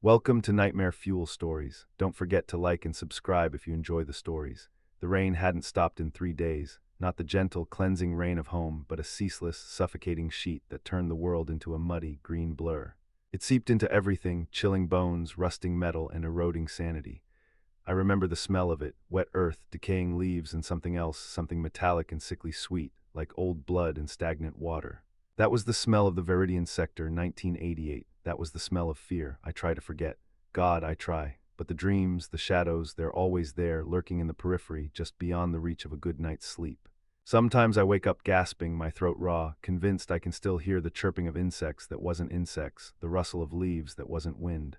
Welcome to Nightmare Fuel Stories. Don't forget to like and subscribe if you enjoy the stories. The rain hadn't stopped in 3 days, not the gentle, cleansing rain of home, but a ceaseless, suffocating sheet that turned the world into a muddy, green blur. It seeped into everything, chilling bones, rusting metal, and eroding sanity. I remember the smell of it, wet earth, decaying leaves, and something else, something metallic and sickly sweet, like old blood and stagnant water. That was the smell of the Viridian Sector, 1988. That was the smell of fear. I try to forget. God, I try. But the dreams, the shadows, they're always there, lurking in the periphery, just beyond the reach of a good night's sleep. Sometimes I wake up gasping, my throat raw, convinced I can still hear the chirping of insects that wasn't insects, the rustle of leaves that wasn't wind.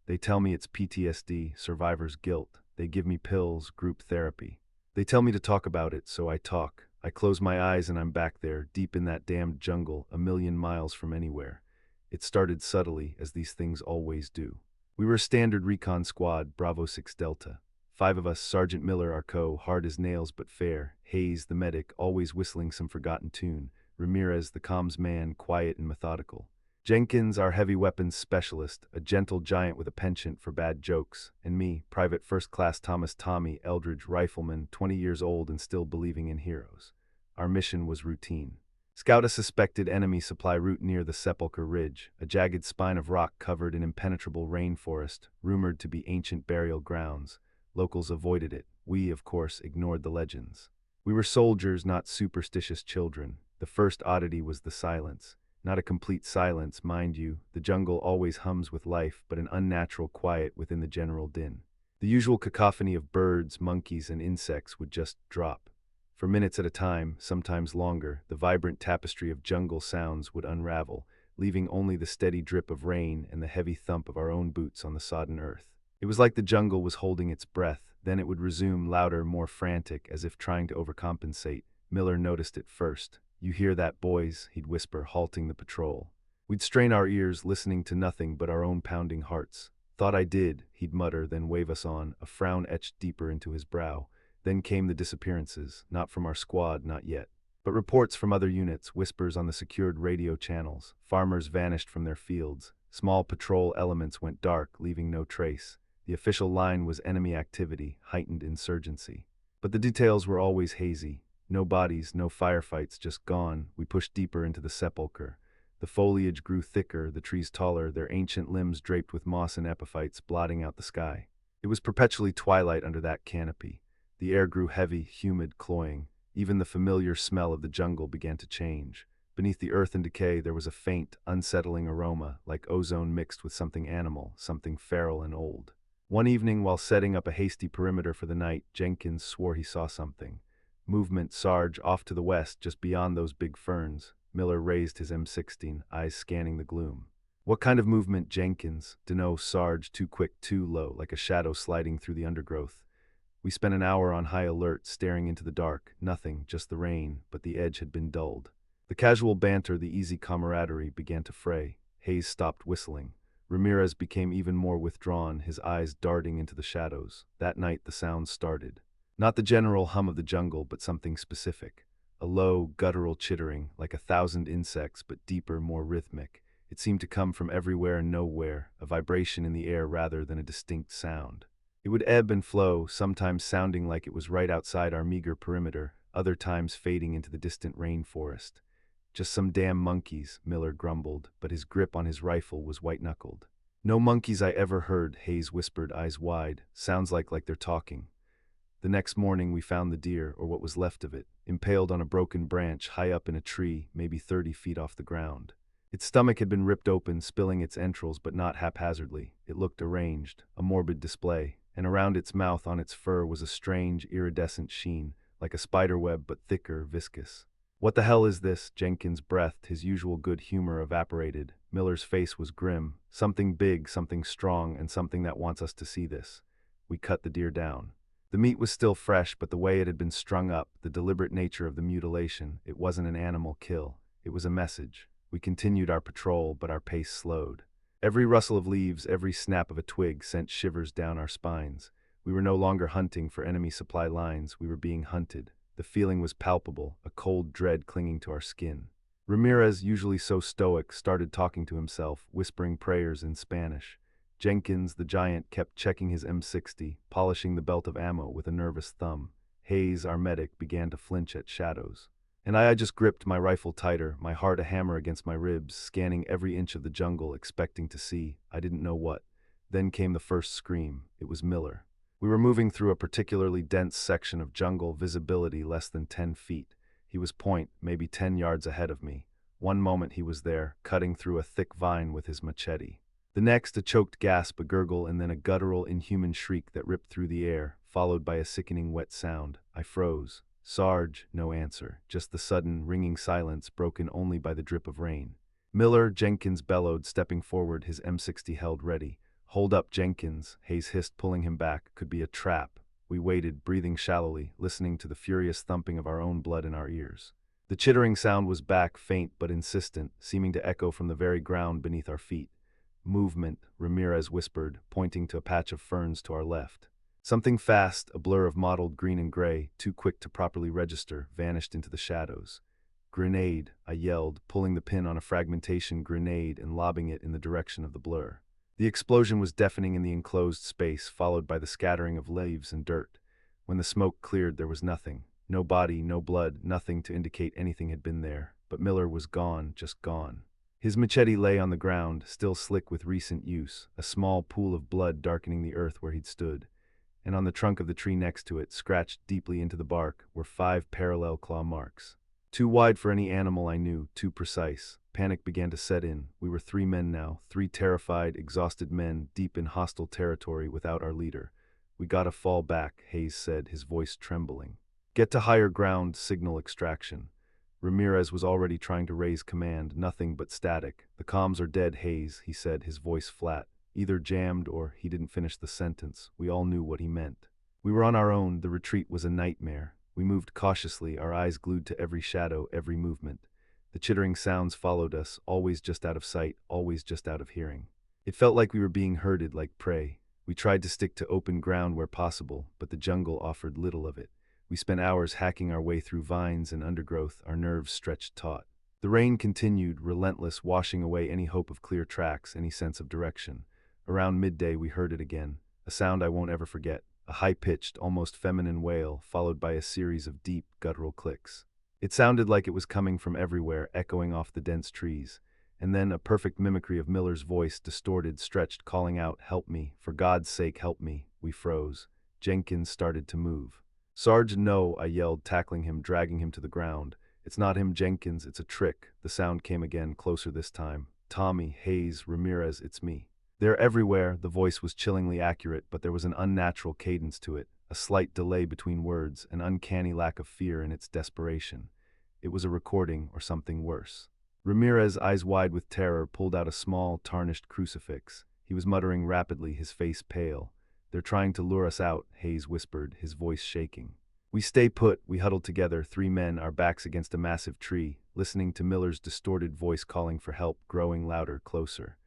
They tell me it's PTSD, survivor's guilt. They give me pills, group therapy. They tell me to talk about it, so I talk. I close my eyes and I'm back there, deep in that damned jungle, a million miles from anywhere. It started subtly, as these things always do. We were a standard recon squad, Bravo 6 Delta. 5 of us, Sergeant Miller, our hard as nails but fair, Hayes, the medic, always whistling some forgotten tune, Ramirez, the comms man, quiet and methodical. Jenkins, our heavy weapons specialist, a gentle giant with a penchant for bad jokes, and me, Private First Class Thomas Tommy Eldridge, rifleman, 20 years old and still believing in heroes. Our mission was routine. Scout a suspected enemy supply route near the Sepulchre Ridge, a jagged spine of rock covered in impenetrable rainforest, rumored to be ancient burial grounds. Locals avoided it. We, of course, ignored the legends. We were soldiers, not superstitious children. The first oddity was the silence. Not a complete silence, mind you. The jungle always hums with life, but an unnatural quiet within the general din. The usual cacophony of birds, monkeys, and insects would just drop. For minutes at a time, sometimes longer, the vibrant tapestry of jungle sounds would unravel, leaving only the steady drip of rain and the heavy thump of our own boots on the sodden earth. It was like the jungle was holding its breath, then it would resume louder, more frantic, as if trying to overcompensate. Miller noticed it first. "You hear that, boys?" he'd whisper, halting the patrol. We'd strain our ears, listening to nothing but our own pounding hearts. "Thought I did," he'd mutter, then wave us on, a frown etched deeper into his brow. Then came the disappearances, not from our squad, not yet. But reports from other units, whispers on the secured radio channels. Farmers vanished from their fields. Small patrol elements went dark, leaving no trace. The official line was enemy activity, heightened insurgency. But the details were always hazy. No bodies, no firefights, just gone. We pushed deeper into the sepulchre. The foliage grew thicker, the trees taller, their ancient limbs draped with moss and epiphytes, blotting out the sky. It was perpetually twilight under that canopy. The air grew heavy, humid, cloying. Even the familiar smell of the jungle began to change. Beneath the earth and decay, there was a faint, unsettling aroma, like ozone mixed with something animal, something feral and old. One evening, while setting up a hasty perimeter for the night, Jenkins swore he saw something. Movement, Sarge, off to the west, just beyond those big ferns. Miller raised his M16, eyes scanning the gloom. "What kind of movement, Jenkins?" "Dunno, Sarge, too quick, too low, like a shadow sliding through the undergrowth." We spent an hour on high alert, staring into the dark. Nothing, just the rain, but the edge had been dulled. The casual banter, the easy camaraderie began to fray. Hayes stopped whistling. Ramirez became even more withdrawn, his eyes darting into the shadows. That night the sounds started. Not the general hum of the jungle, but something specific. A low, guttural chittering, like 1,000 insects, but deeper, more rhythmic. It seemed to come from everywhere and nowhere, a vibration in the air rather than a distinct sound. It would ebb and flow, sometimes sounding like it was right outside our meager perimeter, other times fading into the distant rainforest. "Just some damn monkeys," Miller grumbled, but his grip on his rifle was white-knuckled. "No monkeys I ever heard," Hayes whispered, eyes wide. "Sounds like they're talking." The next morning we found the deer, or what was left of it, impaled on a broken branch high up in a tree, maybe 30 feet off the ground. Its stomach had been ripped open, spilling its entrails, but not haphazardly. It looked arranged, a morbid display, and around its mouth on its fur was a strange, iridescent sheen, like a spiderweb but thicker, viscous. "What the hell is this?" Jenkins breathed, his usual good humor evaporated. Miller's face was grim. "Something big, something strong, and something that wants us to see this." We cut the deer down. The meat was still fresh, but the way it had been strung up, the deliberate nature of the mutilation, it wasn't an animal kill. It was a message. We continued our patrol, but our pace slowed. Every rustle of leaves, every snap of a twig sent shivers down our spines. We were no longer hunting for enemy supply lines, we were being hunted. The feeling was palpable, a cold dread clinging to our skin. Ramirez, usually so stoic, started talking to himself, whispering prayers in Spanish. Jenkins, the giant, kept checking his M60, polishing the belt of ammo with a nervous thumb. Hayes, our medic, began to flinch at shadows. And I just gripped my rifle tighter, my heart a hammer against my ribs, scanning every inch of the jungle, expecting to see, I didn't know what. Then came the first scream. It was Miller. We were moving through a particularly dense section of jungle, visibility less than 10 feet. He was maybe 10 yards ahead of me. One moment he was there, cutting through a thick vine with his machete. The next, a choked gasp, a gurgle, and then a guttural, inhuman shriek that ripped through the air, followed by a sickening wet sound. I froze. Sarge, no answer, just the sudden, ringing silence broken only by the drip of rain. Miller, Jenkins bellowed, stepping forward, his M60 held ready. Hold up, Jenkins, Hayes hissed, pulling him back. Could be a trap. We waited, breathing shallowly, listening to the furious thumping of our own blood in our ears. The chittering sound was back, faint but insistent, seeming to echo from the very ground beneath our feet. Movement, Ramirez whispered, pointing to a patch of ferns to our left. Something fast, a blur of mottled green and gray, too quick to properly register, vanished into the shadows. Grenade, I yelled, pulling the pin on a fragmentation grenade and lobbing it in the direction of the blur. The explosion was deafening in the enclosed space, followed by the scattering of leaves and dirt. When the smoke cleared, there was nothing. No body, no blood, nothing to indicate anything had been there. But Miller was gone, just gone. His machete lay on the ground, still slick with recent use, a small pool of blood darkening the earth where he'd stood. And on the trunk of the tree next to it, scratched deeply into the bark, were 5 parallel claw marks. Too wide for any animal I knew, too precise. Panic began to set in. We were 3 men now, 3 terrified, exhausted men, deep in hostile territory without our leader. We gotta fall back, Hayes said, his voice trembling. Get to higher ground, signal extraction. Ramirez was already trying to raise command, nothing but static. The comms are dead, Hayes, he said, his voice flat. Either jammed or he didn't finish the sentence. We all knew what he meant. We were on our own. The retreat was a nightmare. We moved cautiously, our eyes glued to every shadow, every movement. The chittering sounds followed us, always just out of sight, always just out of hearing. It felt like we were being herded like prey. We tried to stick to open ground where possible, but the jungle offered little of it. We spent hours hacking our way through vines and undergrowth, our nerves stretched taut. The rain continued, relentless, washing away any hope of clear tracks, any sense of direction. Around midday we heard it again, a sound I won't ever forget, a high-pitched, almost feminine wail, followed by a series of deep, guttural clicks. It sounded like it was coming from everywhere, echoing off the dense trees. And then a perfect mimicry of Miller's voice, distorted, stretched, calling out, "Help me, for God's sake, help me." We froze. Jenkins started to move. "Sarge, no," I yelled, tackling him, dragging him to the ground. "It's not him, Jenkins, it's a trick." The sound came again, closer this time. "Tommy, Hayes, Ramirez, it's me." "They're everywhere." The voice was chillingly accurate, but there was an unnatural cadence to it, a slight delay between words, an uncanny lack of fear in its desperation. It was a recording, or something worse. Ramirez, eyes wide with terror, pulled out a small, tarnished crucifix. He was muttering rapidly, his face pale. "They're trying to lure us out," Hayes whispered, his voice shaking. We stay put. We huddled together, 3 men, our backs against a massive tree, listening to Miller's distorted voice calling for help, growing louder, closer.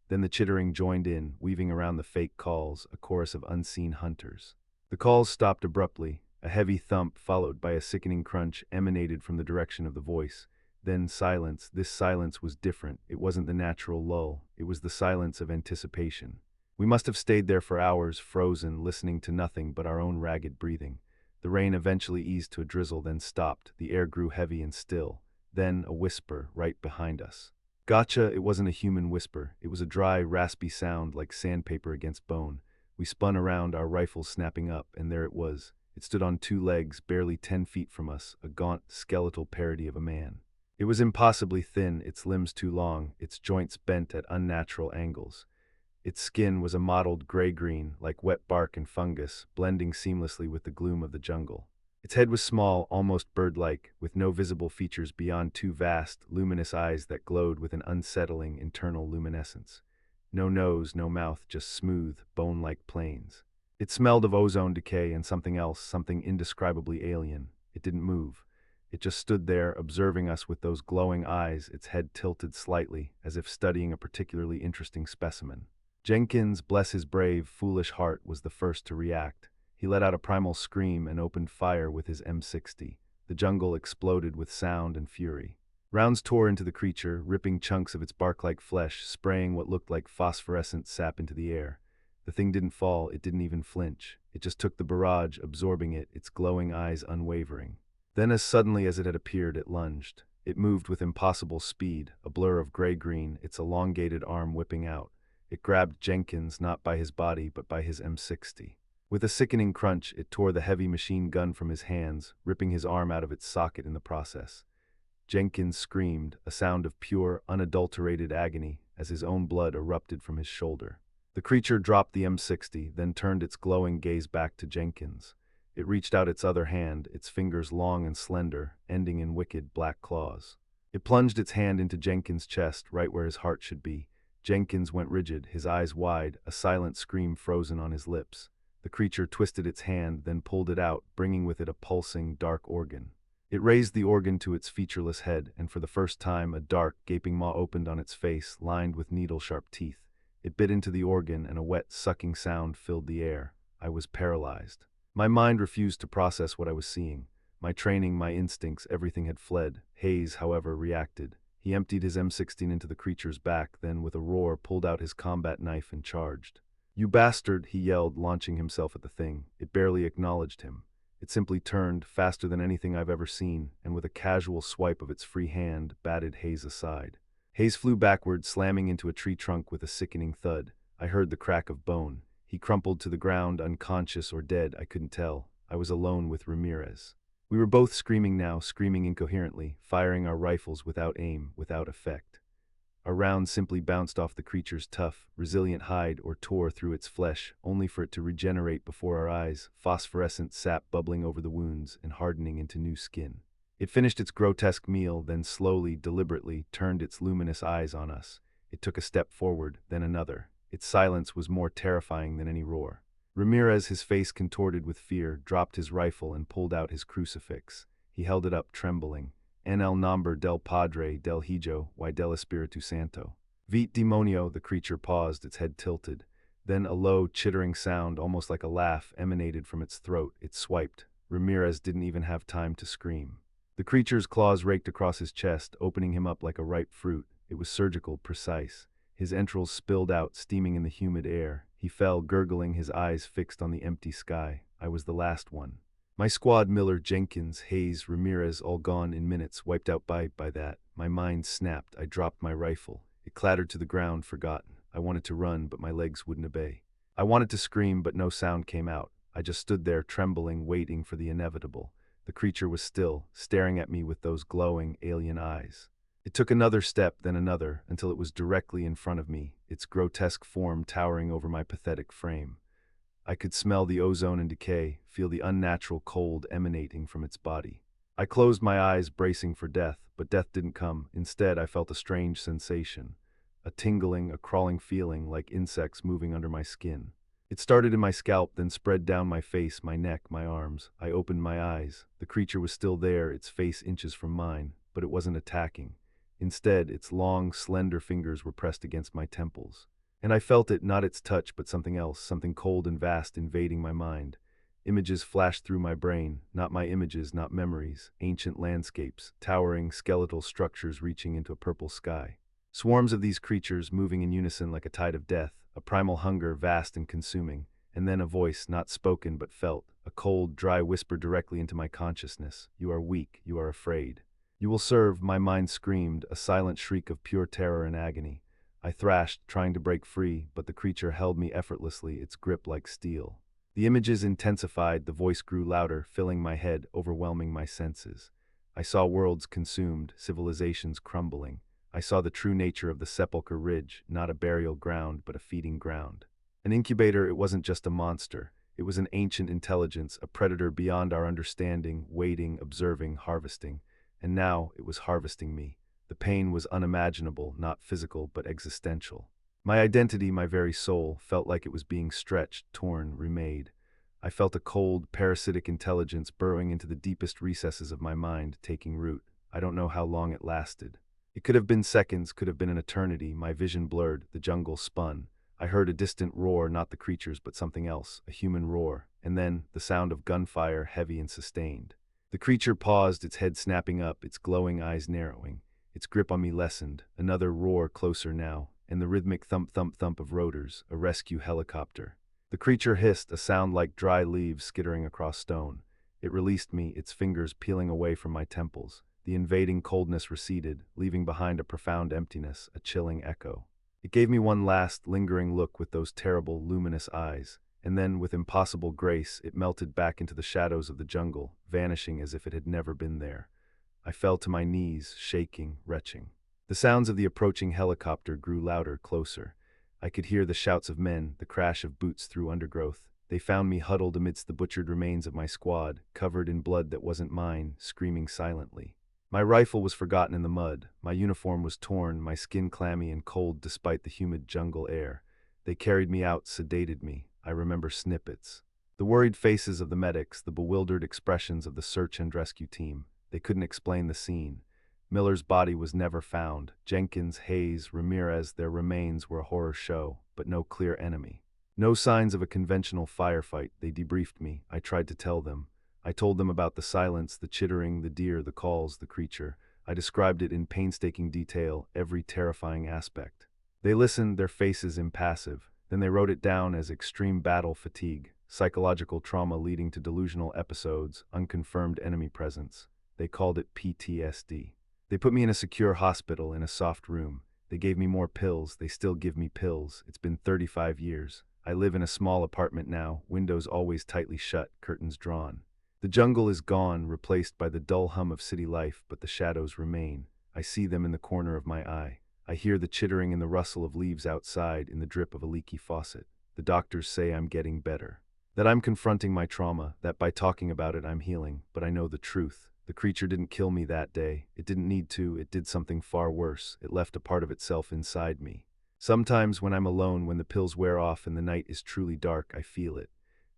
Then the chittering joined in, weaving around the fake calls, a chorus of unseen hunters. The calls stopped abruptly. A heavy thump, followed by a sickening crunch, emanated from the direction of the voice. Then silence. This silence was different. It wasn't the natural lull. It was the silence of anticipation. We must have stayed there for hours, frozen, listening to nothing but our own ragged breathing. The rain eventually eased to a drizzle, then stopped. The air grew heavy and still. Then a whisper right behind us. Gotcha! It wasn't a human whisper. It was a dry, raspy sound like sandpaper against bone. We spun around, our rifles snapping up, and there it was. It stood on 2 legs, barely 10 feet from us, a gaunt, skeletal parody of a man. It was impossibly thin, its limbs too long, its joints bent at unnatural angles. Its skin was a mottled gray-green, like wet bark and fungus, blending seamlessly with the gloom of the jungle. Its head was small, almost bird-like, with no visible features beyond 2 vast, luminous eyes that glowed with an unsettling internal luminescence. No nose, no mouth, just smooth, bone-like plains. It smelled of ozone decay and something else, something indescribably alien. It didn't move. It just stood there, observing us with those glowing eyes, its head tilted slightly, as if studying a particularly interesting specimen. Jenkins, bless his brave, foolish heart, was the first to react. He let out a primal scream and opened fire with his M60. The jungle exploded with sound and fury. Rounds tore into the creature, ripping chunks of its bark-like flesh, spraying what looked like phosphorescent sap into the air. The thing didn't fall, it didn't even flinch. It just took the barrage, absorbing it, its glowing eyes unwavering. Then as suddenly as it had appeared, it lunged. It moved with impossible speed, a blur of gray-green, its elongated arm whipping out. It grabbed Jenkins not by his body but by his M60. With a sickening crunch, it tore the heavy machine gun from his hands, ripping his arm out of its socket in the process. Jenkins screamed, a sound of pure, unadulterated agony, as his own blood erupted from his shoulder. The creature dropped the M60, then turned its glowing gaze back to Jenkins. It reached out its other hand, its fingers long and slender, ending in wicked black claws. It plunged its hand into Jenkins' chest, right where his heart should be. Jenkins went rigid, his eyes wide, a silent scream frozen on his lips. The creature twisted its hand, then pulled it out, bringing with it a pulsing, dark organ. It raised the organ to its featureless head, and for the first time a dark, gaping maw opened on its face, lined with needle-sharp teeth. It bit into the organ, and a wet, sucking sound filled the air. I was paralyzed. My mind refused to process what I was seeing. My training, my instincts, everything had fled. Hayes, however, reacted. He emptied his M16 into the creature's back, then, with a roar, pulled out his combat knife and charged. "You bastard!" he yelled, launching himself at the thing. It barely acknowledged him. It simply turned, faster than anything I've ever seen, and with a casual swipe of its free hand, batted Hayes aside. Hayes flew backward, slamming into a tree trunk with a sickening thud. I heard the crack of bone. He crumpled to the ground, unconscious or dead, I couldn't tell. I was alone with Ramirez. We were both screaming now, screaming incoherently, firing our rifles without aim, without effect. A round simply bounced off the creature's tough, resilient hide or tore through its flesh, only for it to regenerate before our eyes, phosphorescent sap bubbling over the wounds and hardening into new skin. It finished its grotesque meal, then slowly, deliberately, turned its luminous eyes on us. It took a step forward, then another. Its silence was more terrifying than any roar. Ramirez, his face contorted with fear, dropped his rifle and pulled out his crucifix. He held it up, trembling. En el nombre del Padre, del Hijo, y del Espíritu Santo. Vite demonio, the creature paused, its head tilted. Then a low, chittering sound, almost like a laugh, emanated from its throat. It swiped. Ramirez didn't even have time to scream. The creature's claws raked across his chest, opening him up like a ripe fruit. It was surgical, precise. His entrails spilled out, steaming in the humid air. He fell, gurgling, his eyes fixed on the empty sky. I was the last one. My squad, Miller, Jenkins, Hayes, Ramirez, all gone in minutes, wiped out by that. My mind snapped. I dropped my rifle. It clattered to the ground, forgotten. I wanted to run, but my legs wouldn't obey. I wanted to scream, but no sound came out. I just stood there, trembling, waiting for the inevitable. The creature was still, staring at me with those glowing, alien eyes. It took another step, then another, until it was directly in front of me, its grotesque form towering over my pathetic frame. I could smell the ozone and decay, feel the unnatural cold emanating from its body. I closed my eyes, bracing for death, but death didn't come. Instead, I felt a strange sensation. A tingling, a crawling feeling, like insects moving under my skin. It started in my scalp, then spread down my face, my neck, my arms. I opened my eyes. The creature was still there, its face inches from mine, but it wasn't attacking. Instead, its long, slender fingers were pressed against my temples. And I felt it, not its touch, but something else, something cold and vast invading my mind. Images flashed through my brain, not my images, not memories, ancient landscapes, towering, skeletal structures reaching into a purple sky. Swarms of these creatures moving in unison like a tide of death, a primal hunger vast and consuming, and then a voice, not spoken but felt, a cold, dry whisper directly into my consciousness. You are weak, you are afraid. You will serve, my mind screamed, a silent shriek of pure terror and agony. I thrashed, trying to break free, but the creature held me effortlessly, its grip like steel. The images intensified, the voice grew louder, filling my head, overwhelming my senses. I saw worlds consumed, civilizations crumbling. I saw the true nature of the Sepulchre Ridge, not a burial ground, but a feeding ground. An incubator, it wasn't just a monster. It was an ancient intelligence, a predator beyond our understanding, waiting, observing, harvesting. And now it was harvesting me. The pain was unimaginable, not physical, but existential. My identity, my very soul, felt like it was being stretched, torn, remade. I felt a cold, parasitic intelligence burrowing into the deepest recesses of my mind, taking root. I don't know how long it lasted. It could have been seconds, could have been an eternity. My vision blurred, the jungle spun. I heard a distant roar, not the creatures, but something else, a human roar, and then the sound of gunfire, heavy and sustained. The creature paused, its head snapping up, its glowing eyes narrowing. its grip on me lessened, another roar closer now, and the rhythmic thump-thump-thump of rotors, a rescue helicopter. The creature hissed, a sound like dry leaves skittering across stone. It released me, its fingers peeling away from my temples. The invading coldness receded, leaving behind a profound emptiness, a chilling echo. It gave me one last, lingering look with those terrible, luminous eyes, and then, with impossible grace, it melted back into the shadows of the jungle, vanishing as if it had never been there. I fell to my knees, shaking, retching. The sounds of the approaching helicopter grew louder, closer. I could hear the shouts of men, the crash of boots through undergrowth. They found me huddled amidst the butchered remains of my squad, covered in blood that wasn't mine, screaming silently. My rifle was forgotten in the mud, my uniform was torn, my skin clammy and cold despite the humid jungle air. They carried me out, sedated me. I remember snippets. The worried faces of the medics, the bewildered expressions of the search and rescue team. They couldn't explain the scene. Miller's body was never found. Jenkins, Hayes, Ramirez, their remains were a horror show, but no clear enemy. No signs of a conventional firefight. They debriefed me. I tried to tell them. I told them about the silence, the chittering, the deer, the calls, the creature. I described it in painstaking detail, every terrifying aspect. They listened, their faces impassive. Then they wrote it down as extreme battle fatigue, psychological trauma leading to delusional episodes, unconfirmed enemy presence. They called it PTSD. They put me in a secure hospital in a soft room. They gave me more pills. They still give me pills. It's been 35 years. I live in a small apartment now, windows always tightly shut, curtains drawn. The jungle is gone, replaced by the dull hum of city life, but the shadows remain. I see them in the corner of my eye. I hear the chittering and the rustle of leaves outside, in the drip of a leaky faucet. The doctors say I'm getting better. That I'm confronting my trauma, that by talking about it I'm healing, but I know the truth. The creature didn't kill me that day. It didn't need to. It did something far worse. It left a part of itself inside me. Sometimes when I'm alone, when the pills wear off and the night is truly dark, I feel it.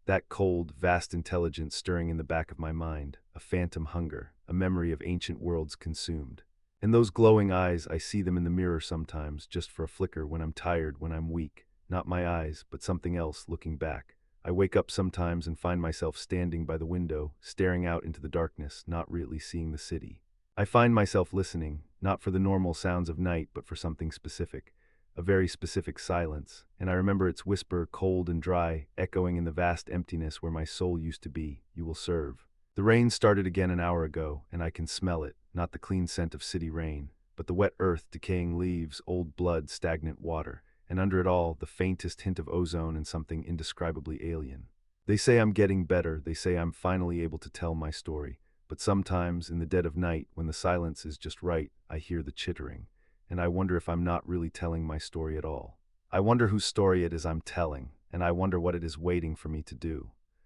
That cold, vast intelligence stirring in the back of my mind, a phantom hunger, a memory of ancient worlds consumed. And those glowing eyes, I see them in the mirror sometimes, just for a flicker, when I'm tired, when I'm weak. Not my eyes, but something else looking back. I wake up sometimes and find myself standing by the window, staring out into the darkness, not really seeing the city. I find myself listening, not for the normal sounds of night, but for something specific. A very specific silence, and I remember its whisper, cold and dry, echoing in the vast emptiness where my soul used to be. You will serve. The rain started again an hour ago, and I can smell it, not the clean scent of city rain, but the wet earth, decaying leaves, old blood, stagnant water, and under it all, the faintest hint of ozone and something indescribably alien. They say I'm getting better, they say I'm finally able to tell my story, but sometimes, in the dead of night, when the silence is just right, I hear the chittering. And I wonder if I'm not really telling my story at all. I wonder whose story it is I'm telling, and I wonder what it is waiting for me to do.